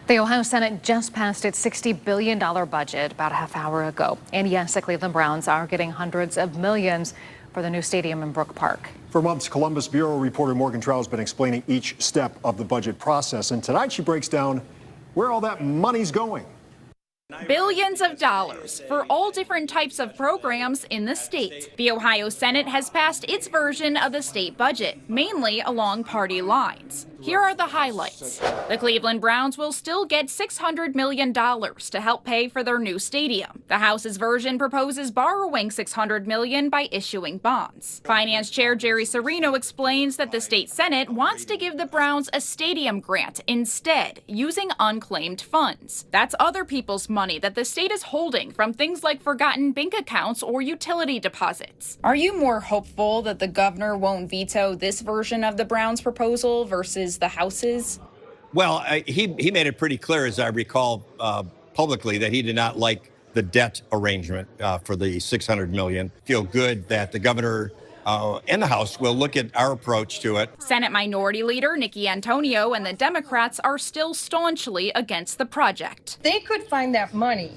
The Ohio Senate just passed its $60 billion budget about a half hour ago. And yes, the Cleveland Browns are getting hundreds of millions for the new stadium in Brook Park. For months, Columbus Bureau reporter Morgan Trout has been explaining each step of the budget process. And tonight she breaks down where all that money's going. Billions of dollars for all different types of programs in the state. The Ohio Senate has passed its version of the state budget, mainly along party lines. Here are the highlights. The Cleveland Browns will still get $600 million to help pay for their new stadium. The House's version proposes borrowing $600 million by issuing bonds. Finance Chair Jerry Serino explains that the state Senate wants to give the Browns a stadium grant instead, using unclaimed funds. That's other people's money that the state is holding from things like forgotten bank accounts or utility deposits. Are you more hopeful that the governor won't veto this version of the Browns proposal versus the House's? Well, he made it pretty clear, as I recall publicly, that he did not like the debt arrangement for the $600 million. Feel good that the governor and the House will look at our approach to it. Senate Minority Leader Nikki Antonio and the Democrats are still staunchly against the project. They could find that money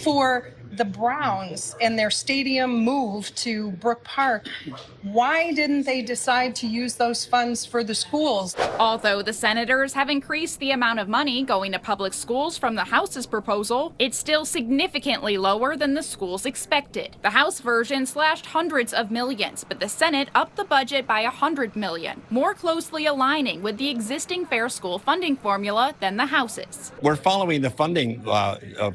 for the Browns and their stadium move to Brook Park. Why didn't they decide to use those funds for the schools? Although the senators have increased the amount of money going to public schools from the House's proposal, it's still significantly lower than the schools expected. The House version slashed hundreds of millions, but the Senate upped the budget by $100 million, more closely aligning with the existing fair school funding formula than the House's. We're following the funding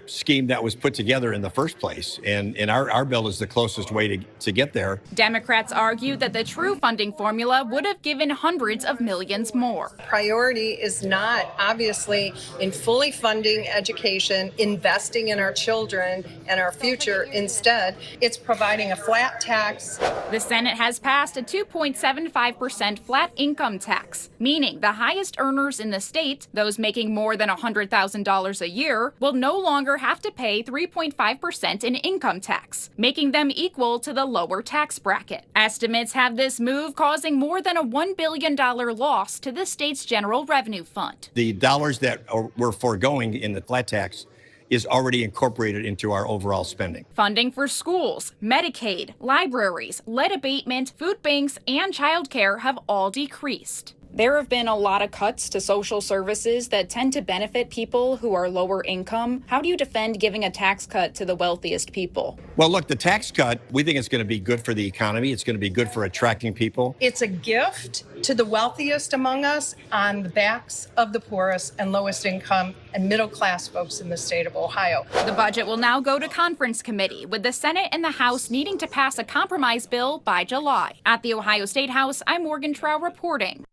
scheme that was put together in the first place, and our bill is the closest way to get there. Democrats argue that the true funding formula would have given hundreds of millions more. Priority is not obviously in fully funding education, investing in our children and our future. Instead, it's providing a flat tax. The Senate has passed a 2.75% flat income tax, meaning the highest earners in the state, those making more than $100,000 a year, will no longer have to pay 3.5% in income tax, making them equal to the lower tax bracket. Estimates have this move causing more than a $1 billion loss to the state's general revenue fund. The dollars that we're foregoing in the flat tax is already incorporated into our overall spending. Funding for schools, Medicaid, libraries, lead abatement, food banks, and childcare have all decreased. There have been a lot of cuts to social services that tend to benefit people who are lower income. How do you defend giving a tax cut to the wealthiest people? Well, look, the tax cut, we think it's going to be good for the economy. It's going to be good for attracting people. It's a gift to the wealthiest among us on the backs of the poorest and lowest income and middle class folks in the state of Ohio. The budget will now go to conference committee, with the Senate and the House needing to pass a compromise bill by July. At the Ohio State House, I'm Morgan Trout reporting.